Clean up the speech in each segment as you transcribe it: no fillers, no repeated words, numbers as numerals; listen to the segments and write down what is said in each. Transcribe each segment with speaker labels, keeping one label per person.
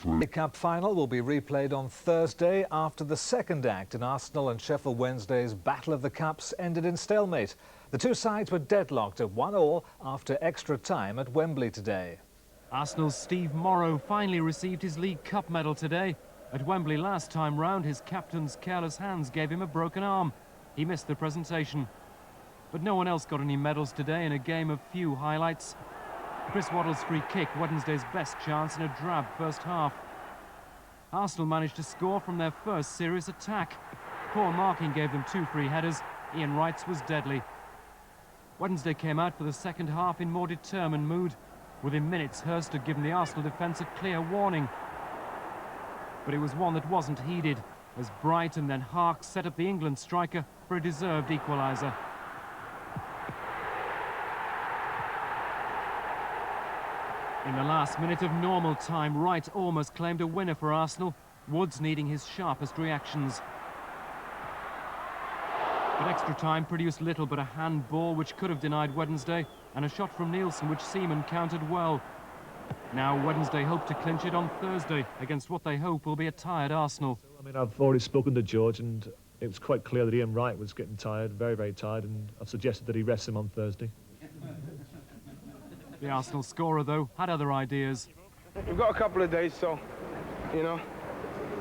Speaker 1: The Cup final will be replayed on Thursday after the second act in Arsenal and Sheffield Wednesday's Battle of the Cups ended in stalemate. The two sides were deadlocked at 1-1 after extra time at Wembley today.
Speaker 2: Arsenal's Steve Morrow finally received his League Cup medal today. At Wembley last time round, his captain's careless hands gave him a broken arm. He missed the presentation. But no one else got any medals today in a game of few highlights. Chris Waddle's free kick, Wednesday's best chance in a drab first half. Arsenal managed to score from their first serious attack. Poor marking gave them two free headers. Ian Wright's was deadly. Wednesday came out for the second half in more determined mood. Within minutes, Hurst had given the Arsenal defence a clear warning. But it was one that wasn't heeded, as Bright and then Hark set up the England striker for a deserved equaliser. In the last minute of normal time, Wright almost claimed a winner for Arsenal, Woods needing his sharpest reactions. But extra time produced little but a handball which could have denied Wednesday, and a shot from Nielsen which Seaman countered well. Now Wednesday hope to clinch it on Thursday against what they hope will be a tired Arsenal.
Speaker 3: I mean, I've already spoken to George and it was quite clear that Ian Wright was getting tired, very, very tired, and I've suggested that he rests him on Thursday.
Speaker 2: The Arsenal scorer, though, had other ideas.
Speaker 4: We've got a couple of days, so, you know,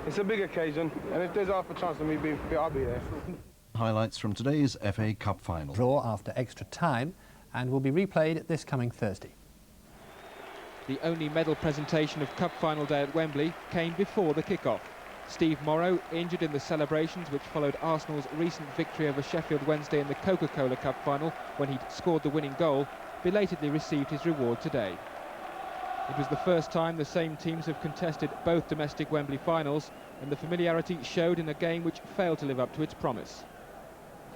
Speaker 4: it's a big occasion, and if there's half a chance of me being fit, I'll be there.
Speaker 5: Highlights from today's FA Cup final.
Speaker 6: Draw after extra time and will be replayed this coming Thursday.
Speaker 7: The only medal presentation of Cup final day at Wembley came before the kick-off. Steve Morrow, injured in the celebrations which followed Arsenal's recent victory over Sheffield Wednesday in the Coca-Cola Cup final when he'd scored the winning goal, belatedly received his reward today. It was the first time the same teams have contested both domestic Wembley finals, and the familiarity showed in a game which failed to live up to its promise.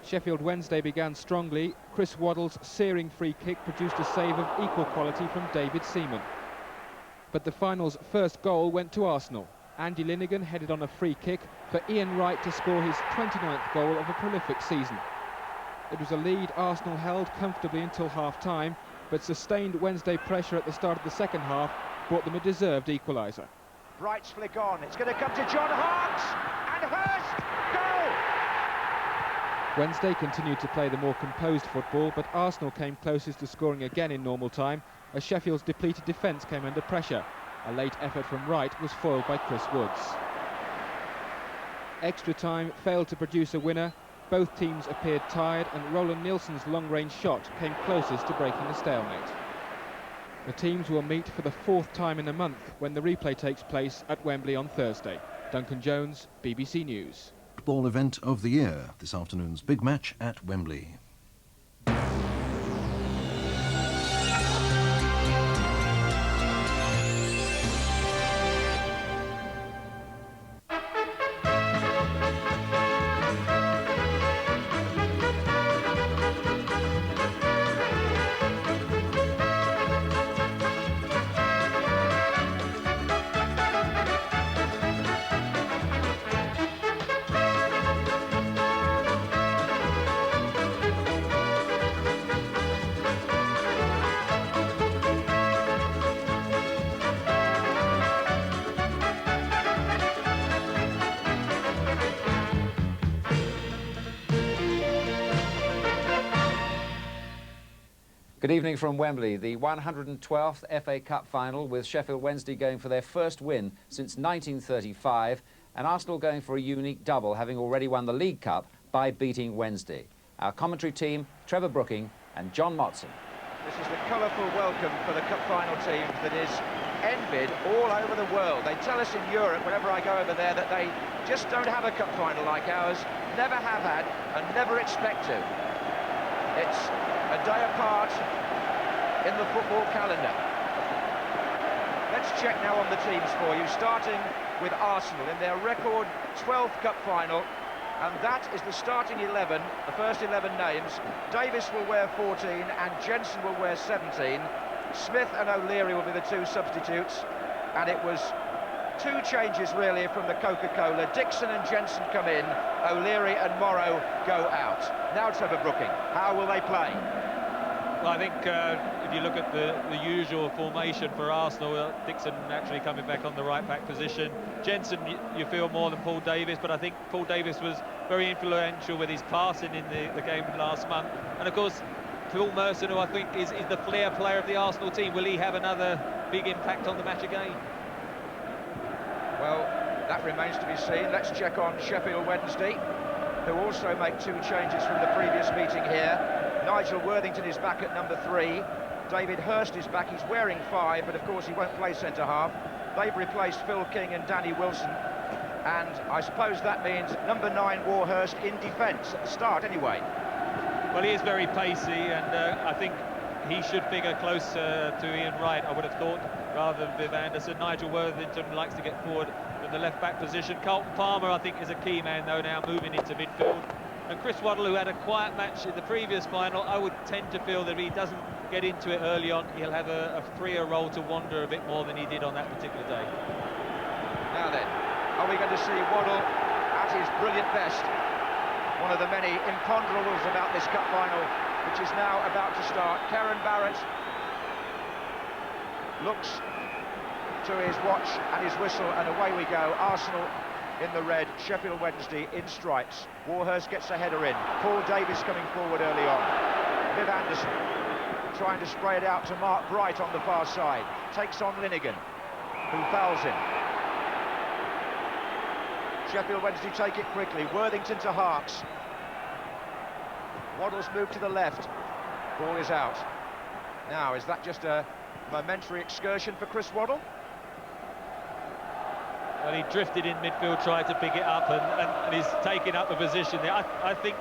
Speaker 7: Sheffield Wednesday began strongly. Chris Waddle's searing free kick produced a save of equal quality from David Seaman. But the final's first goal went to Arsenal. Andy Linnigan headed on a free kick for Ian Wright to score his 29th goal of a prolific season. It was a lead Arsenal held comfortably until half-time, but sustained Wednesday pressure at the start of the second half brought them a deserved equaliser.
Speaker 8: Wright's flick on, it's going to come to John Hart, and Hurst, goal!
Speaker 7: Wednesday continued to play the more composed football, but Arsenal came closest to scoring again in normal time as Sheffield's depleted defence came under pressure. A late effort from Wright was foiled by Chris Woods. Extra time failed to produce a winner. Both teams appeared tired, and Roland Nielsen's long-range shot came closest to breaking the stalemate. The teams will meet for the fourth time in a month when the replay takes place at Wembley on Thursday. Duncan Jones, BBC News.
Speaker 5: Football event of the year, this afternoon's big match at Wembley.
Speaker 9: Good evening from Wembley, the 112th FA Cup final with Sheffield Wednesday going for their first win since 1935 and Arsenal going for a unique double, having already won the League Cup by beating Wednesday. Our commentary team, Trevor Brooking and John Motson.
Speaker 8: This is the colourful welcome for the Cup final team that is envied all over the world. They tell us in Europe, whenever I go over there, that they just don't have a Cup final like ours, never have had and never expect to. It's a day apart in the football calendar. Let's check now on the teams for you, starting with Arsenal in their record 12th Cup final, and that is the starting 11, the first 11 names. Davis will wear 14 and Jensen will wear 17. Smith and O'Leary will be the two substitutes, and it was two changes really from the Coca-Cola. Dixon and Jensen come in, O'Leary and Morrow go out. Now Trevor Brooking, how will they play?
Speaker 10: Well, I think if you look at the usual formation for Arsenal, Dixon naturally coming back on the right-back position. Jensen, you feel more than Paul Davis, but I think Paul Davis was very influential with his passing in the game last month. And, of course, Phil Merson, who I think is the flair player of the Arsenal team. Will he have another big impact on the match again?
Speaker 8: Well, that remains to be seen. Let's check on Sheffield Wednesday, who also make 2 changes from the previous meeting here. Nigel Worthington is back at number 3. David Hurst is back. He's wearing 5, but of course he won't play centre-half. They've replaced Phil King and Danny Wilson. And I suppose that means number 9, Warhurst, in defence, at the start anyway.
Speaker 10: Well, he is very pacey, and I think he should figure closer to Ian Wright, I would have thought, rather than Viv Anderson. Nigel Worthington likes to get forward from the left-back position. Carlton Palmer, I think, is a key man, though, now moving into midfield. And Chris Waddle, who had a quiet match in the previous final, I would tend to feel that if he doesn't get into it early on, he'll have a freer role to wander a bit more than he did on that particular day.
Speaker 8: Now then, are we going to see Waddle at his brilliant best? One of the many imponderables about this cup final, which is now about to start. Karen Barrett looks to his watch and his whistle, and away we go. Arsenal in the red, Sheffield Wednesday in stripes. Warhurst gets a header in. Paul Davis coming forward early on. Viv Anderson trying to spray it out to Mark Bright on the far side. Takes on Linnigan, who fouls him. Sheffield Wednesday take it quickly. Worthington to Harks. Waddle's moved to the left. Ball is out. Now, is that just a momentary excursion for Chris Waddle?
Speaker 10: Well, he drifted in midfield, tried to pick it up, and he's taking up a position there. I think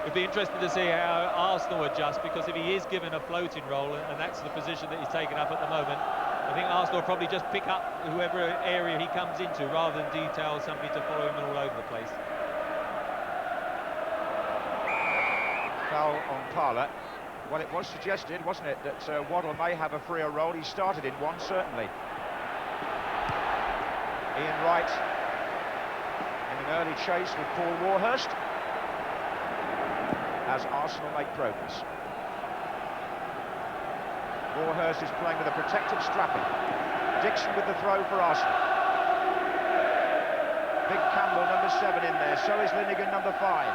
Speaker 10: it'd be interesting to see how Arsenal adjust, because if he is given a floating role, and that's the position that he's taken up at the moment, I think Arsenal will probably just pick up whoever area he comes into, rather than detail somebody to follow him all over the place.
Speaker 8: Foul on Parler. Well, it was suggested, wasn't it, that Waddle may have a freer role. He started in one, certainly. Ian Wright in an early chase with Paul Warhurst as Arsenal make progress. Warhurst is playing with a protected strapping. Dixon with the throw for Arsenal. Big Campbell, number 7, in there. So is Linnigan, number 5.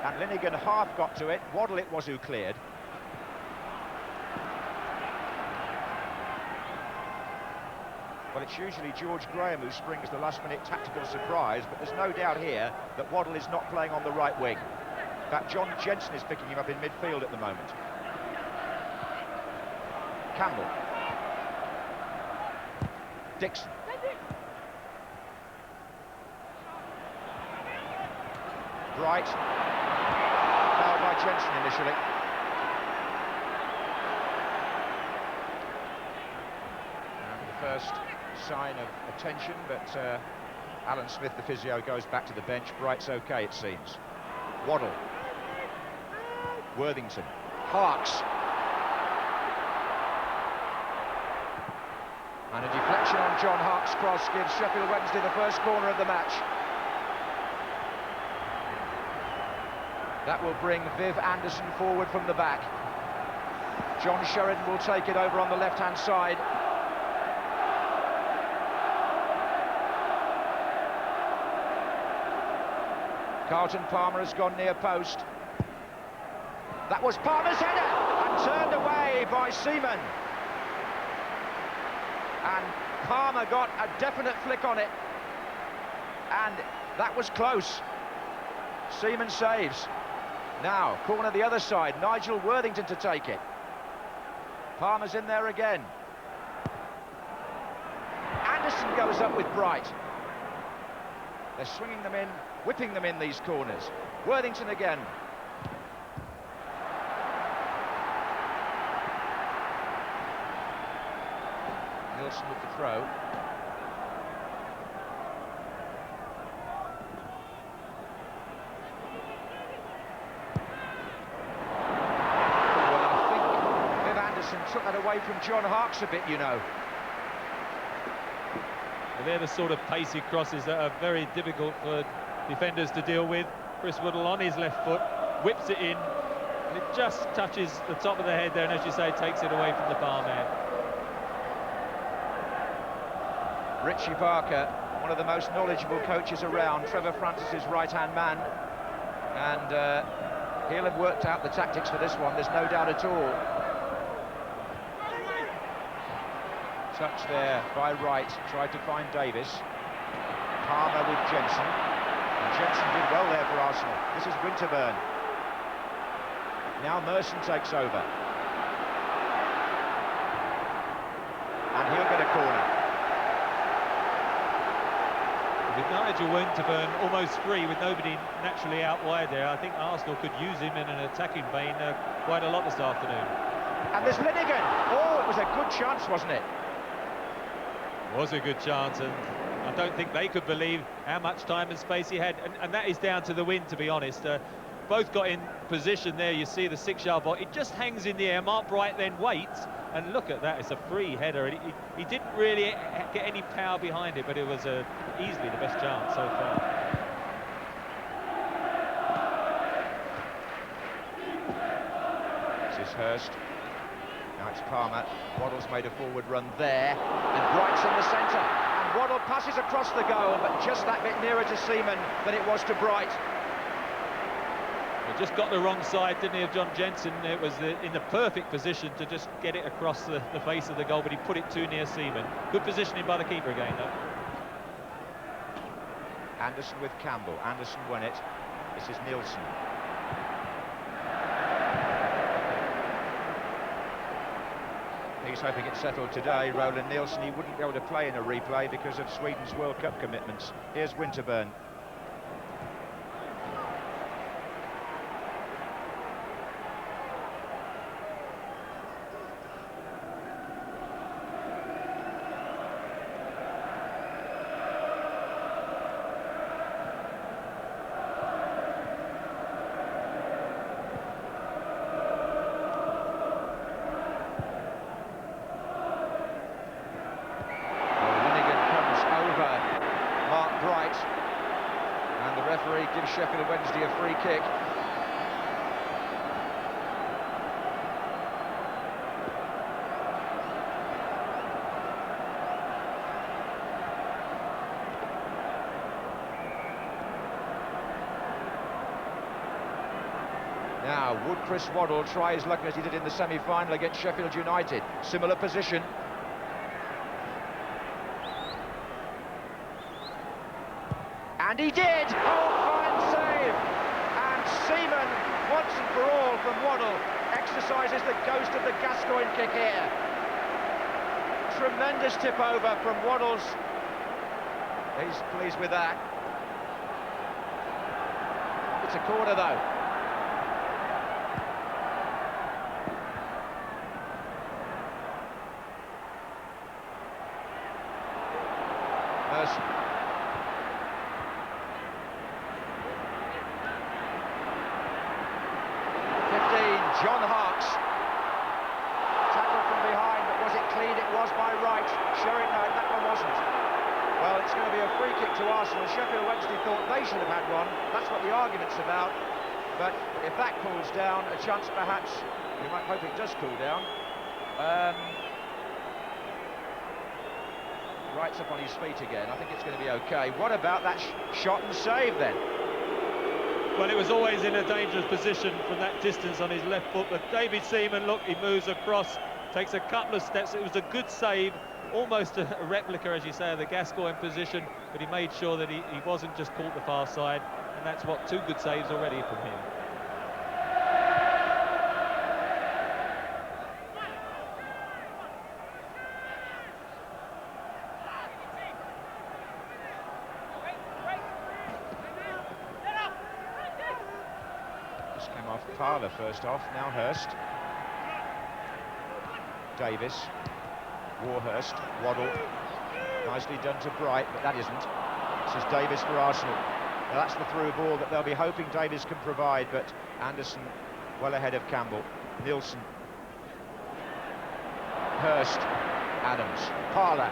Speaker 8: And Linnigan half got to it. Waddle it was who cleared. Well, it's usually George Graham who springs the last-minute tactical surprise, but there's no doubt here that Waddle is not playing on the right wing. In fact, John Jensen is picking him up in midfield at the moment. Campbell. Dixon. Bright. Fouled by Jensen initially. And the first sign of attention, but Alan Smith, the physio, goes back to the bench. Bright's okay, it seems. Waddle. Worthington. Harks. And a deflection on John Harks' cross gives Sheffield Wednesday the first corner of the match. That will bring Viv Anderson forward from the back. John Sheridan will take it over on the left-hand side. Carlton Palmer has gone near post. That was Palmer's header, and turned away by Seaman. And Palmer got a definite flick on it, and that was close. Seaman saves. Now, corner the other side, Nigel Worthington to take it. Palmer's in there again. Anderson goes up with Bright. They're swinging them in, whipping them in, these corners. Worthington again. Nilsson with the throw. Well, I think Viv Anderson took that away from John Harks a bit, you know.
Speaker 10: They're the sort of pacey crosses that are very difficult for defenders to deal with. Chris Waddle on his left foot, whips it in, It just touches the top of the head there, and as you say, takes it away from the bar man.
Speaker 8: Richie Barker, one of the most knowledgeable coaches around, Trevor Francis's right-hand man, and he'll have worked out the tactics for this one, there's no doubt at all. Touch there by Wright, tried to find Davis. Palmer with Jensen. And Jensen did well there for Arsenal. This is Winterburn. Now Merson takes over. And he'll get a corner.
Speaker 10: With Nigel Winterburn almost free, with nobody naturally out wide there, I think Arsenal could use him in an attacking vein quite a lot this afternoon.
Speaker 8: And there's Linnigan. Oh, it was a good chance, wasn't it?
Speaker 10: Was a good chance, and I don't think they could believe how much time and space he had, and that is down to the wind, to be honest. Both got in position there. You see the 6-yard ball, it just hangs in the air. Mark Bright then waits, and look at that, it's a free header. He didn't really get any power behind it, but it was easily the best chance so far.
Speaker 8: This is Hurst. Now it's Palmer. Waddle's made a forward run there, and Bright's in the centre. And Waddle passes across the goal, but just that bit nearer to Seaman than it was to Bright.
Speaker 10: He just got the wrong side, didn't he, of John Jensen? It was in the perfect position to just get it across the face of the goal, but he put it too near Seaman. Good positioning by the keeper again, though.
Speaker 8: Anderson with Campbell. Anderson won it. This is Nielsen. He's hoping it's settled today, Roland Nielsen. He wouldn't be able to play in a replay because of Sweden's World Cup commitments. Here's Winterburn. Gives Sheffield Wednesday a free kick. Now, would Chris Waddle try his luck as he did in the semi-final against Sheffield United? Similar position. And he did! Oh, fine save! And Seaman, once and for all from Waddle, exercises the ghost of the Gascoigne kick here. Tremendous tip over from Waddle's. He's pleased with that. It's a corner though. Merson. John Harks. Tackle from behind, but was it clean? It was by Wright. Sure, no, that one wasn't. Well, it's going to be a free kick to Arsenal. Sheffield Wednesday thought they should have had one. That's what the argument's about. But if that cools down, a chance perhaps, we might hope it does cool down. Wright's up on his feet again. I think it's going to be okay. What about that shot and save then?
Speaker 10: Well, it was always in a dangerous position from that distance on his left foot, but David Seaman, look, he moves across, takes a couple of steps. It was a good save, almost a replica, as you say, of the Gascoigne position, but he made sure that he wasn't just caught the far side, and that's what, 2 good saves already from him.
Speaker 8: Parler first off, now Hurst. Davis. Warhurst. Waddle. Nicely done to Bright, but that isn't. This is Davis for Arsenal. Now that's the through ball that they'll be hoping Davis can provide, but Anderson well ahead of Campbell. Nielsen. Hurst. Adams. Parler.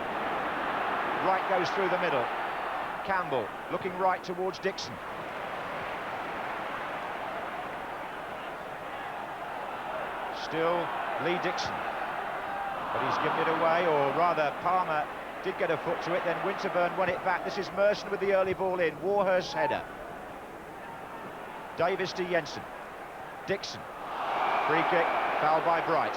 Speaker 8: Wright goes through the middle. Campbell looking right towards Dixon. Still Lee Dixon. But he's given it away, or rather Palmer did get a foot to it, then Winterburn won it back. This is Merson with the early ball in. Warhurst's header. Davis to Jensen. Dixon. Free kick, foul by Bright.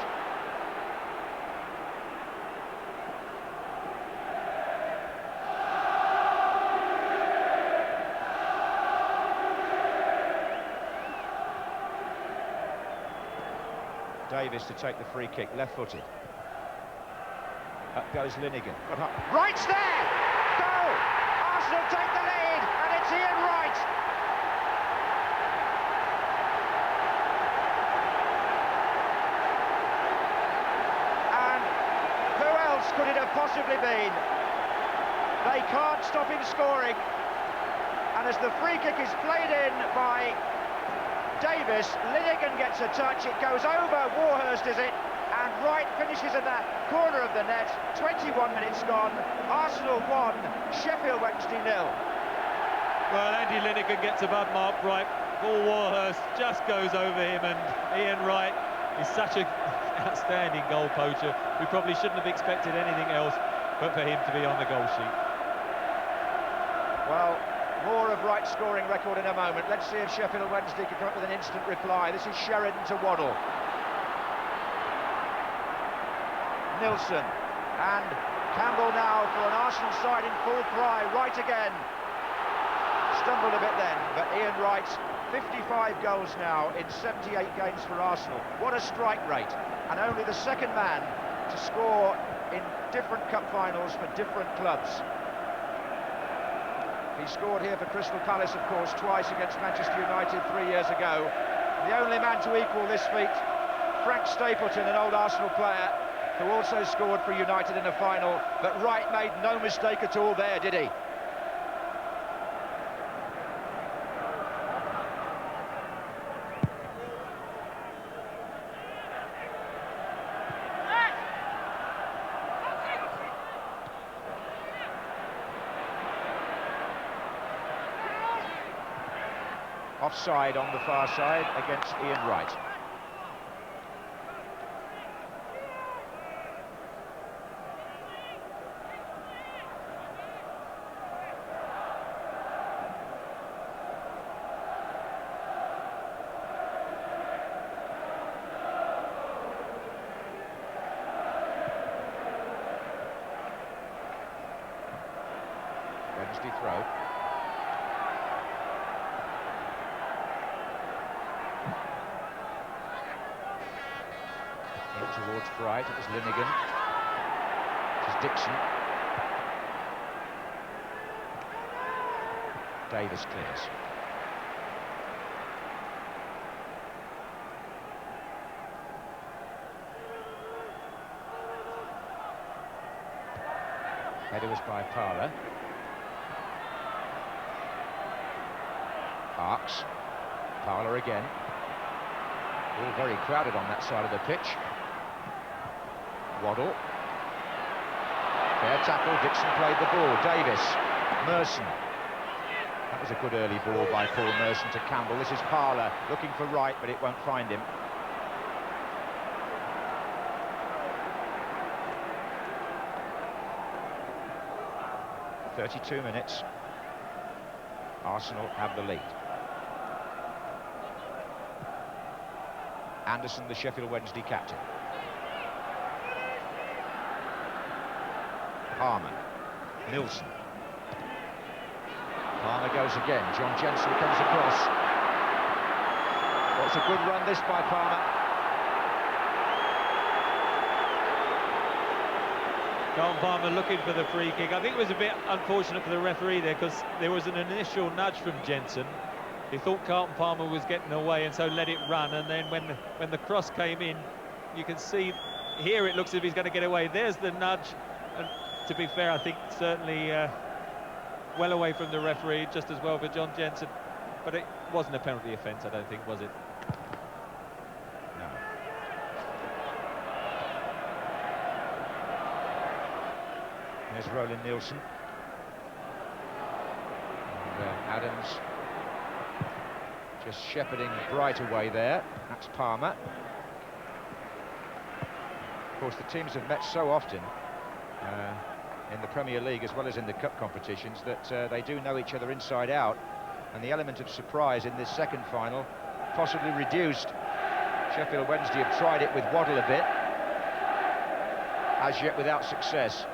Speaker 8: Davis to take the free kick, left-footed. Up goes Linegan. Wright's there! Goal! Arsenal take the lead, and it's Ian Wright! And who else could it have possibly been? They can't stop him scoring. And as the free kick is played in by Davis, Linegan gets a touch, it goes over, Warhurst is it, and Wright finishes at the corner of the net. 21 minutes gone, Arsenal 1, Sheffield Wednesday 0.
Speaker 10: Well, Andy Linegan gets above Mark Wright, Paul Warhurst just goes over him, and Ian Wright is such an outstanding goal poacher. We probably shouldn't have expected anything else but for him to be on the goal sheet.
Speaker 8: Well, more of Wright's scoring record in a moment. Let's see if Sheffield Wednesday can come up with an instant reply. This is Sheridan to Waddle. Nilsson. And Campbell now for an Arsenal side in full cry. Wright again. Stumbled a bit then, but Ian Wright, 55 goals now in 78 games for Arsenal. What a strike rate. And only the second man to score in different cup finals for different clubs. He scored here for Crystal Palace, of course, twice against Manchester United 3 years ago. The only man to equal this feat, Frank Stapleton, an old Arsenal player, who also scored for United in a final. But Wright made no mistake at all there, did he? Offside on the far side against Ian Wright. Wednesday throw. Towards Bright, it was Linegan. This is Dixon. Davis clears. Header was by Parler. Parks. Parler again. All very crowded on that side of the pitch. Waddle. Fair tackle, Dixon played the ball. Davis. Merson. That was a good early ball by Paul Merson to Campbell. This is Parler looking for Wright, but it won't find him. "32 minutes. Arsenal have the lead. Anderson, the Sheffield Wednesday captain. Palmer. Nilsson. Palmer goes again. John Jensen comes across. Well, it's a good run this by Palmer.
Speaker 10: Carlton Palmer looking for the free kick. I think it was a bit unfortunate for the referee there, because there was an initial nudge from Jensen. He thought Carlton Palmer was getting away and so let it run, and then when the cross came in, you can see here it looks as if he's going to get away. There's the nudge, and to be fair, I think certainly well away from the referee, just as well for John Jensen. But it wasn't a penalty offence, I don't think, was it?
Speaker 8: No. There's Roland Nilsson. And Adams just shepherding Bright away there. That's Palmer. Of course, the teams have met so often in the Premier League as well as in the cup competitions that they do know each other inside out, and the element of surprise in this second final possibly reduced. Sheffield Wednesday have tried it with Waddle a bit, as yet without success.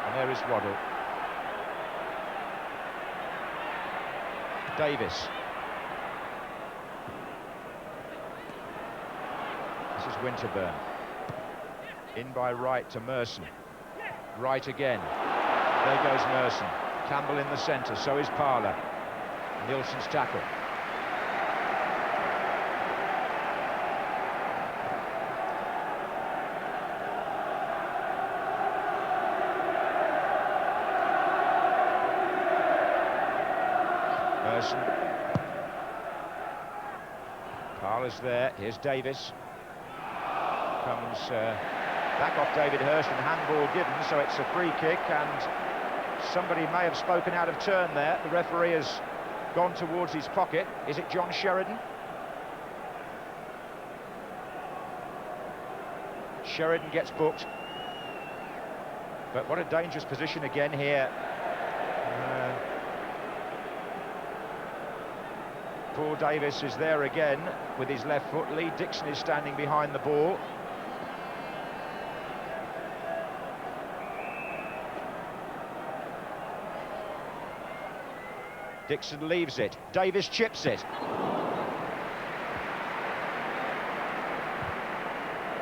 Speaker 8: And there is Waddle. Davis. This is Winterburn. In by Wright to Merson. Wright again. There goes Merson. Campbell in the centre, so is Parler. Nielsen's tackle. Merson. Parler's there. Here's Davis. Comes back off David Hurst and handball given, so it's a free kick, and somebody may have spoken out of turn there. The referee has gone towards his pocket. Is it John Sheridan? Sheridan gets booked. But what a dangerous position again here. Paul Davis is there again with his left foot. Lee Dixon is standing behind the ball. Dixon leaves it. Davis chips it.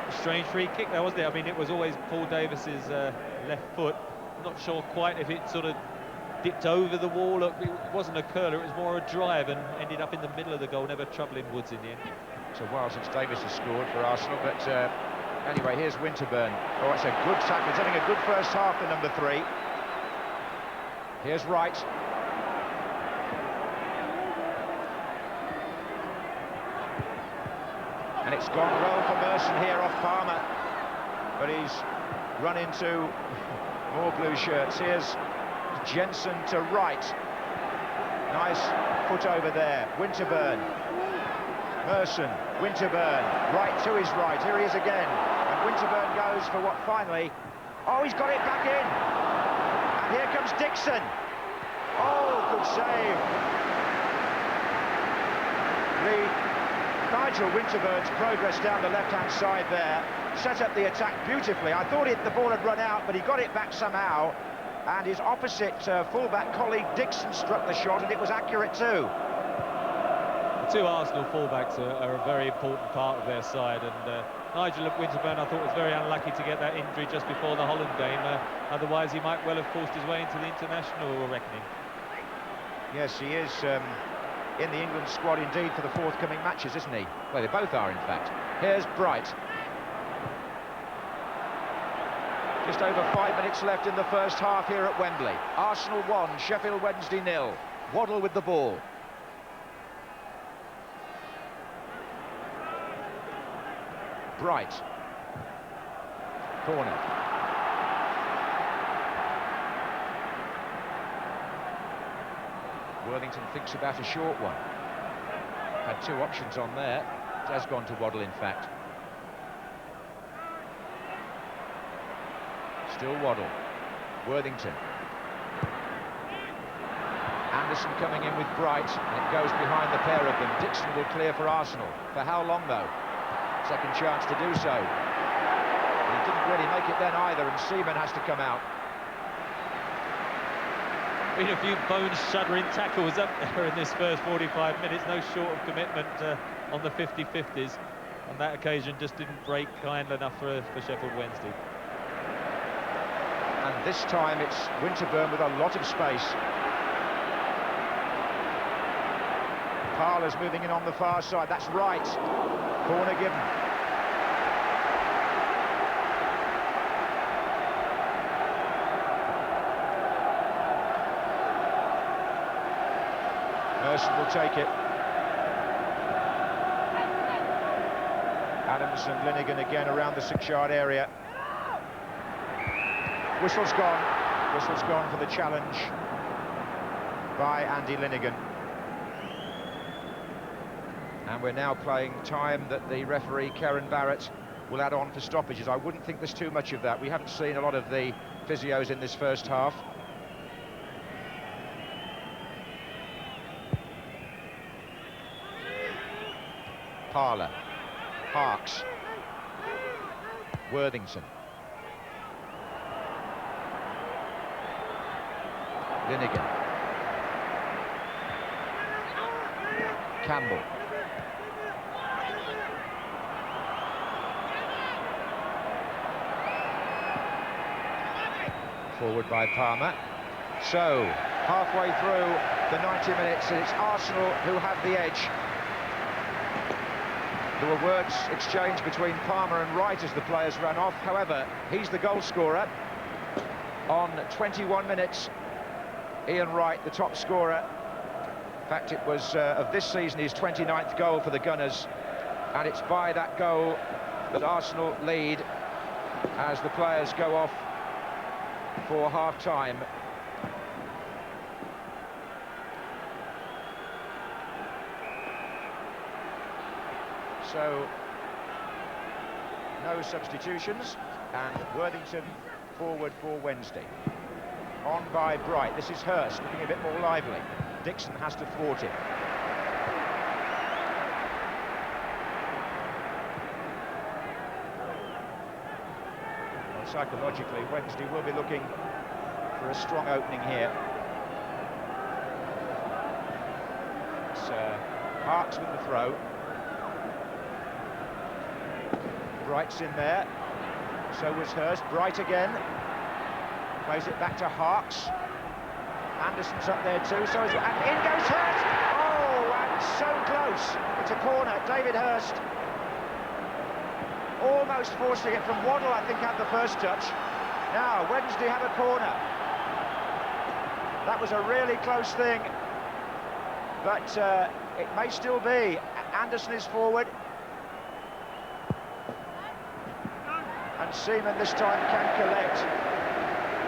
Speaker 10: A strange free kick there, wasn't it? I mean, it was always Paul Davis's left foot. I'm not sure quite if it sort of dipped over the wall. It wasn't a curler, it was more a drive, and ended up in the middle of the goal, never troubling Woods in the end.
Speaker 8: It's a while since Davis has scored for Arsenal, but anyway, here's Winterburn. Oh, it's a good tackle. He's having a good first half, the number 3. Here's Wright. And it's gone well for Merson here off Palmer, but he's run into more blue shirts. Here's Jensen to Wright. Nice foot over there. Winterburn. Merson. Winterburn. Right to his right. Here he is again. And Winterburn goes for what finally... Oh, he's got it back in. And here comes Dixon. Oh, good save. Nigel Winterburn's progress down the left-hand side there set up the attack beautifully. I thought the ball had run out, but he got it back somehow. And his opposite fullback colleague Dixon struck the shot, and it was accurate too.
Speaker 10: The two Arsenal fullbacks are a very important part of their side, and Nigel Winterburn, I thought, was very unlucky to get that injury just before the Holland game. Otherwise, he might well have forced his way into the international reckoning.
Speaker 8: Yes, he is in the England squad indeed for the forthcoming matches, isn't he? Well, they both are, in fact. Here's Bright. Just over 5 minutes left in the first half here at Wembley. Arsenal 1, Sheffield Wednesday 0. Waddle with the ball. Bright. Corner. Worthington thinks about a short one. Had 2 options on there. It has gone to Waddle, in fact. Still Waddle. Worthington. Anderson coming in with Bright, and it goes behind the pair of them. Dixon will clear for Arsenal. For how long, though? Second chance to do so. He didn't really make it then either, and Seaman has to come out.
Speaker 10: Been a few bone-shuddering tackles up there in this first 45 minutes, no short of commitment on the 50-50s. On that occasion, just didn't break kind enough for Sheffield Wednesday.
Speaker 8: And this time it's Winterburn with a lot of space. Parler's moving in on the far side. That's right. Corner given. Merson will take it. Adams and Linnigan again around the 6-yard area. Whistle's gone. Whistle's gone for the challenge by Andy Linnigan. And we're now playing time that the referee, Karen Barrett, will add on for stoppages. I wouldn't think there's too much of that. We haven't seen a lot of the physios in this first half. Parler, Parks, Worthington, Linnigan, Campbell, forward by Palmer. So, halfway through the 90 minutes, and it's Arsenal who have the edge. There were words exchanged between Palmer and Wright as the players ran off. However, he's the goal scorer. On 21 minutes, Ian Wright, the top scorer. In fact, it was of this season his 29th goal for the Gunners. And it's by that goal that Arsenal lead as the players go off for half-time. So, no substitutions, and Worthington forward for Wednesday. On by Bright. This is Hurst, looking a bit more lively. Dixon has to thwart him. Well, psychologically, Wednesday will be looking for a strong opening here. It's Parks with the throw. Bright's in there, so was Hurst. Bright again, plays it back to Harks. Anderson's up there too, so is, and in goes Hurst! Oh, and so close! It's a corner. David Hurst almost forcing it from Waddle, I think, had the first touch. Now, Wednesday have a corner. That was a really close thing, but it may still be. Anderson is forward. And Seaman this time can collect.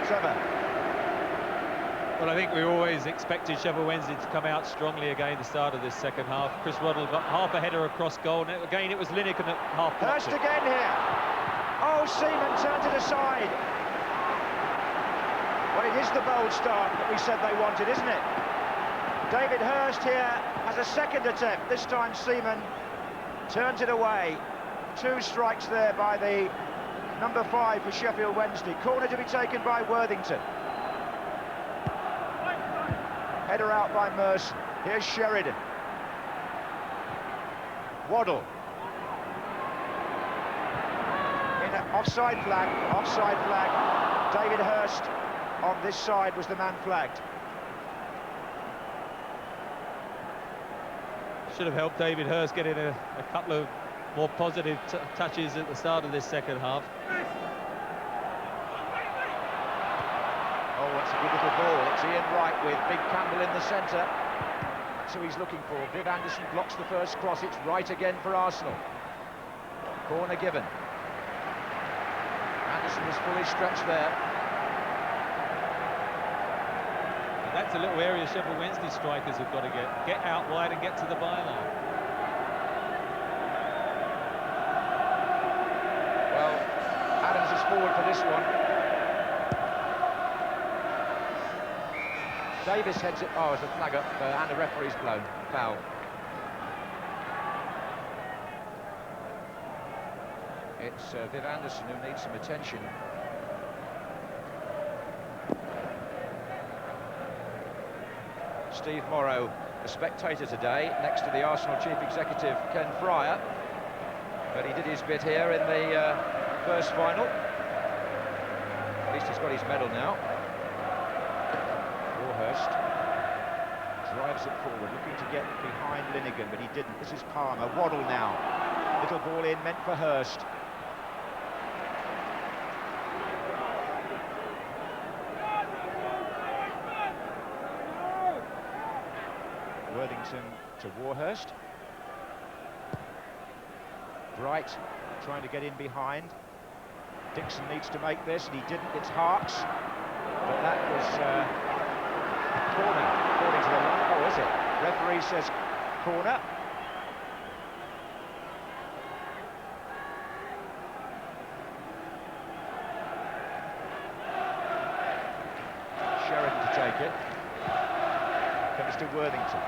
Speaker 8: Trevor.
Speaker 10: Well, I think we always expected Sheffield Wednesday to come out strongly again at the start of this second half. Chris Waddle got half a header across goal, and again it was Lineker at half.
Speaker 8: Hurst again here. Oh, Seaman turns it aside. Well, it is the bold start that we said they wanted, isn't it? David Hurst here has a second attempt. This time Seaman turns it away. 2 strikes there by the number 5 for Sheffield Wednesday. Corner to be taken by Worthington. Header out by Merce. Here's Sheridan. Waddle. In an offside flag. Offside flag. David Hurst on this side was the man flagged.
Speaker 10: Should have helped David Hurst get in a couple of more positive touches at the start of this second half.
Speaker 8: Oh, that's a good little ball. It's Ian Wright with Big Campbell in the centre. That's who he's looking for. Viv Anderson blocks the first cross. It's Wright again for Arsenal. Corner given. Anderson was fully stretched there.
Speaker 10: And that's a little area Sheffield Wednesday strikers have got to get out wide and get to the byline.
Speaker 8: Forward for this one. Davis heads it. Oh, it's a flag up and the referee's blown. Foul. It's Viv Anderson who needs some attention. Steve Morrow, a spectator today, next to the Arsenal Chief Executive, Ken Fryer. But he did his bit here in the first final. At least he's got his medal now. Warhurst drives it forward, looking to get behind Linegan, but he didn't. This is Palmer. Waddle now. Little ball in, meant for Hurst. Worthington to Warhurst. Bright trying to get in behind. Dixon needs to make this, and he didn't. It's Harks, but that was corner, according to the line. Oh, is it? Referee says corner. to Worthington.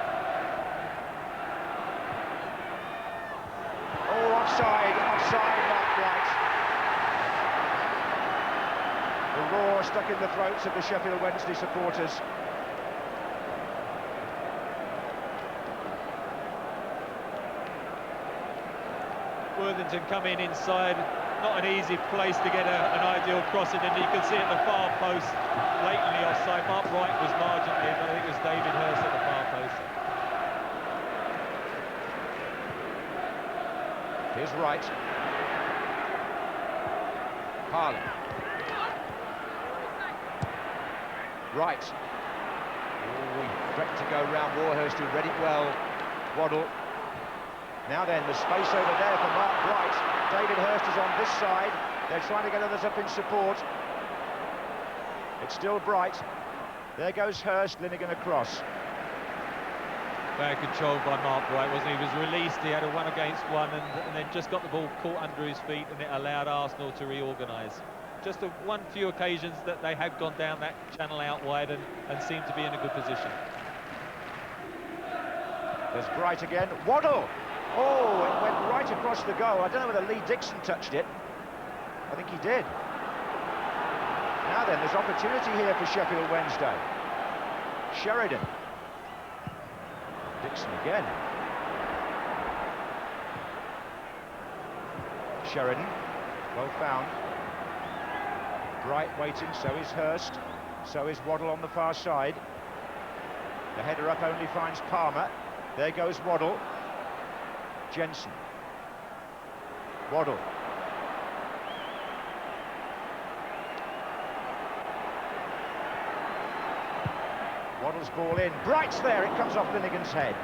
Speaker 8: Oh, offside, Mark Bright. The roar stuck in the throats of the Sheffield Wednesday supporters.
Speaker 10: Worthington coming inside, not an easy place to get an ideal crossing, and you can see at the far post, blatantly offside. Mark Bright was marginally, but I think it was David Hurst at the far post.
Speaker 8: Here's Wright. Parlour. Wright. Oh, he threatened to go round Warhurst, who read it well. Waddle. Now then, the space over there for Mark Bright. David Hurst is on this side. They're trying to get others up in support. It's still Bright. There goes Hurst, Linnigan across.
Speaker 10: Bad control by Mark Bright, wasn't he? He was released, he had a 1-against-1 and then just got the ball caught under his feet, and it allowed Arsenal to reorganise. Just one few occasions that they had gone down that channel out wide and seemed to be in a good position.
Speaker 8: There's Bright again. Waddle! Oh, it went right across the goal. I don't know whether Lee Dixon touched it. I think he did. Now then, there's opportunity here for Sheffield Wednesday. Sheridan. Dixon again. Sheridan, well found. Bright waiting, so is Hurst. So is Waddle on the far side. The header up only finds Palmer. There goes Waddle. Jensen. Waddle. Waddle's ball in. Bright's there. It comes off Linnigan's head.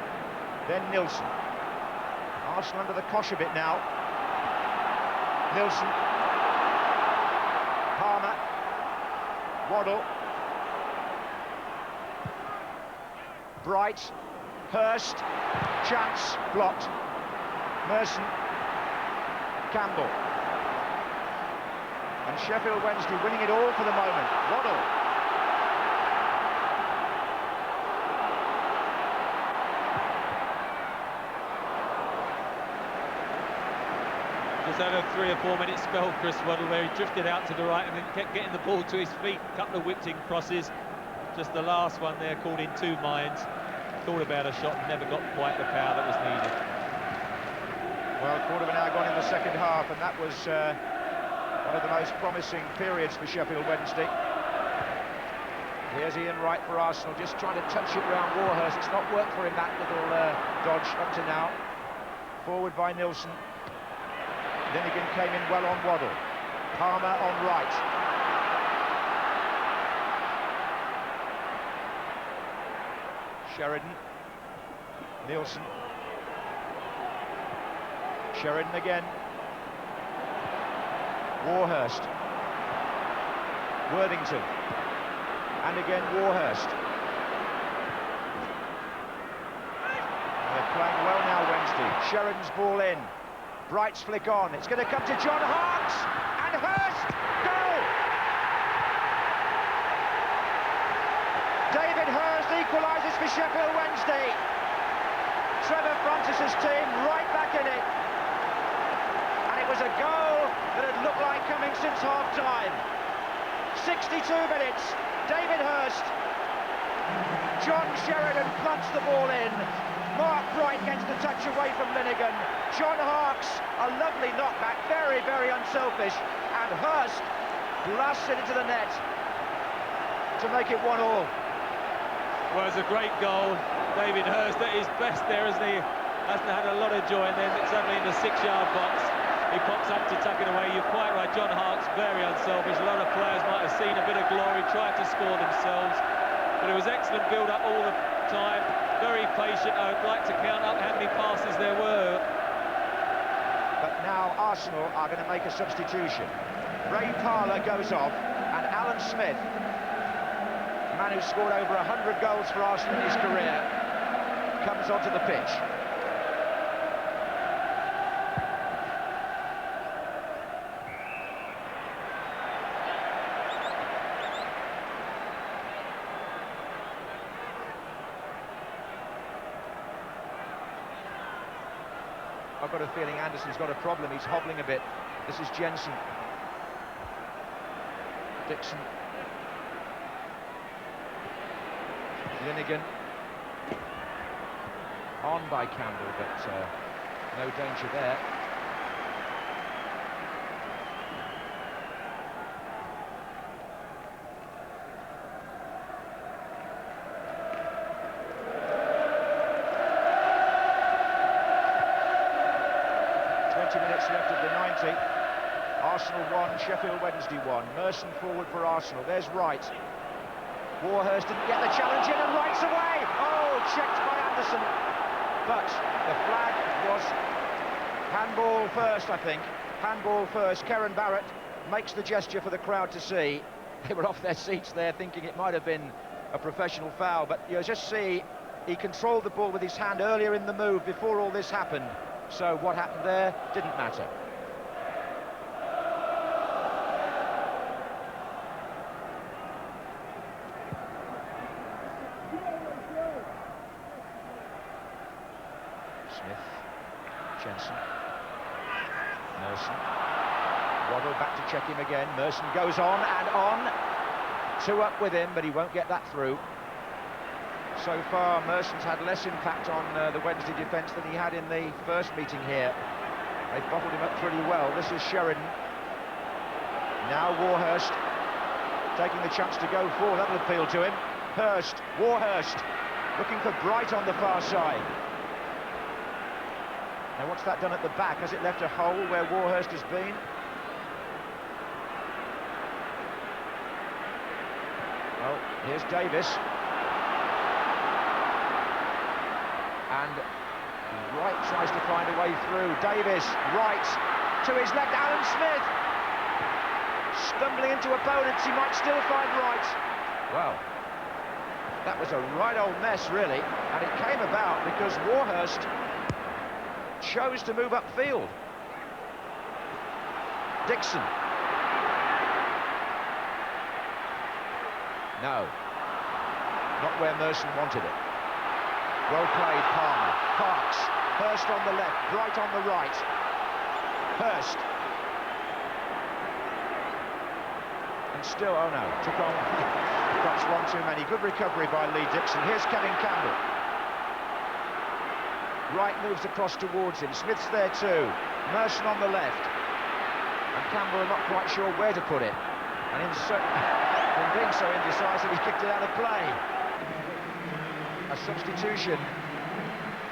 Speaker 8: Then Nilsson. Arsenal under the cosh a bit now. Nilsson. Palmer. Waddle. Bright. Hurst. Chance. Blocked. Merson. Campbell. And Sheffield Wednesday winning it all for the moment. Waddle.
Speaker 10: Just had a 3 or 4 minute spell, Chris Waddle, where he drifted out to the right and then kept getting the ball to his feet. A couple of whipped-in crosses. Just the last one there called in 2 minds. Thought about a shot and never got quite the power that was needed.
Speaker 8: Well, quarter of an hour gone in the second half, and that was one of the most promising periods for Sheffield Wednesday. Here's Ian Wright for Arsenal, just trying to touch it round Warhurst. It's not worked for him, that little dodge up to now. Forward by Nilsson. Linnigan came in well on Waddle. Palmer on Wright. Sheridan. Nilsson. Sheridan again. Warhurst. Worthington. And again Warhurst. They're playing well now, Wednesday. Sheridan's ball in. Bright's flick on. It's going to come to John Harks. And Hurst. Goal! David Hurst equalises for Sheffield Wednesday. Trevor Francis's team right back in it. And it was a goal that had looked like coming since half-time. 62 minutes. David Hurst. John Sheridan plunks the ball in. Mark Bright gets the touch away from Linnigan. John Harks, a lovely knockback, very, very unselfish. And Hurst blasts it into the net to make it 1-1.
Speaker 10: Well, it's a great goal. David Hurst at his best there, hasn't he? Hasn't had a lot of joy, and then suddenly in the 6-yard box, he pops up to tuck it away. You're quite right, John Harks, very unselfish. A lot of players might have seen a bit of glory, tried to score themselves, but it was excellent build-up all the time. Very patient. I would like to count up how many passes there were.
Speaker 8: But now Arsenal are going to make a substitution. Ray Parlour goes off, and Alan Smith, a man who scored over 100 goals for Arsenal in his career, comes onto the pitch. I've got a feeling Anderson's got a problem. He's hobbling a bit. This is Jensen. Dixon. Linnigan. On by Campbell, but no danger there. Minutes left of the 90. Arsenal 1, Sheffield Wednesday 1. Merson forward for Arsenal. There's Wright. Warhurst didn't get the challenge in, and Wright's away. Oh, checked by Anderson. But the flag was handball first, I think. Handball first. Karen Barrett makes the gesture for the crowd to see. They were off their seats there thinking it might have been a professional foul, but you just see he controlled the ball with his hand earlier in the move before all this happened. So what happened there didn't matter. Smith, Jensen, Merson. Waddle back to check him again. Merson goes on and on. 2 up with him, but he won't get that through. So far, Merson's had less impact on the Wednesday defence than he had in the first meeting here. They've bottled him up pretty well. This is Sheridan. Now Warhurst, taking the chance to go forward. That'll appeal to him. Hurst, Warhurst, looking for Bright on the far side. Now what's that done at the back? Has it left a hole where Warhurst has been? Well, here's Davis. And Wright tries to find a way through. Davis, Wright, to his left, Alan Smith. Stumbling into opponents, he might still find Wright. Wow, that was a right old mess, really. And it came about because Warhurst chose to move upfield. Dixon. No, not where Merson wanted it. Well played, Palmer. Parks. Hurst on the left, Bright on the right. Hurst. And still, oh no, took on perhaps one too many. Good recovery by Lee Dixon. Here's Kevin Campbell. Wright moves across towards him. Smith's there too. Merson on the left. And Campbell not quite sure where to put it. And in being so indecisive, he kicked it out of play. A substitution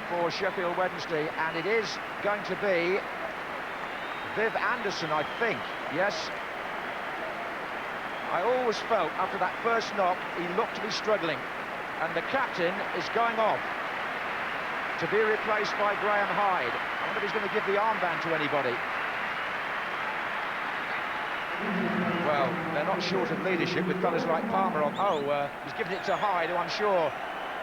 Speaker 8: for Sheffield Wednesday, and it is going to be Viv Anderson, I think. Yes. I always felt after that first knock he looked to be struggling, and the captain is going off to be replaced by Graham Hyde. I wonder if he's going to give the armband to anybody. Well, they're not short of leadership with fellas like Palmer on. Oh, he's given it to Hyde, who I'm sure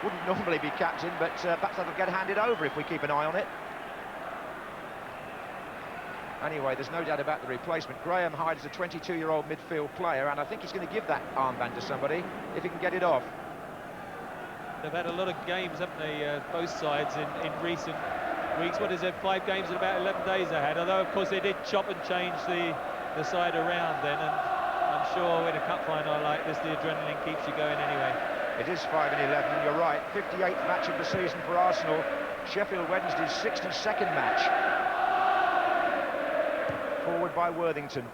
Speaker 8: wouldn't normally be captain, but perhaps that'll get handed over if we keep an eye on it. Anyway, there's no doubt about the replacement. Graham Hyde is a 22-year-old midfield player, and I think he's going to give that armband to somebody if he can get it off.
Speaker 10: They've had a lot of games, haven't they, both sides in recent weeks. What is it, 5 games in about 11 days they had, although of course they did chop and change the side around then, and I'm sure in a cup final like this the adrenaline keeps you going anyway.
Speaker 8: It is 5 and 11, and you're right. 58th match of the season for Arsenal. Sheffield Wednesday's 62nd match. Forward by Worthington.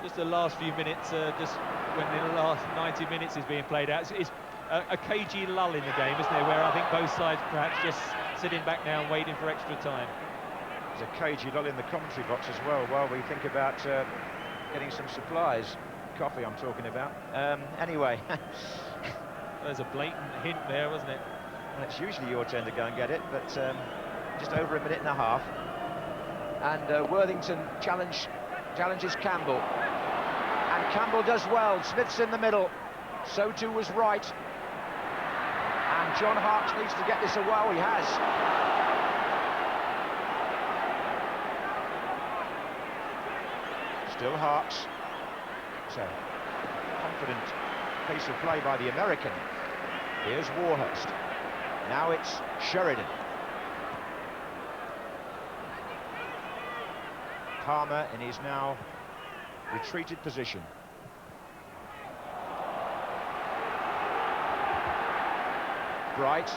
Speaker 10: Just the last few minutes, just when the last 90 minutes is being played out, it's a cagey lull in the game, isn't there, where I think both sides perhaps just sitting back now and waiting for extra time.
Speaker 8: There's a cagey lull in the commentary box as well, while we think about getting some supplies. Coffee I'm talking about. Anyway.
Speaker 10: There's a blatant hint there, wasn't it?
Speaker 8: Well, it's usually your turn to go and get it, but just over a minute and a half. And Worthington challenges Campbell. And Campbell does well. Smith's in the middle. So too was Wright. And John Harks needs to get this away. Oh, he has. Still Harks. So confident piece of play by the American. Here's Warhurst. Now it's Sheridan. Palmer in his now retreated position. Bright.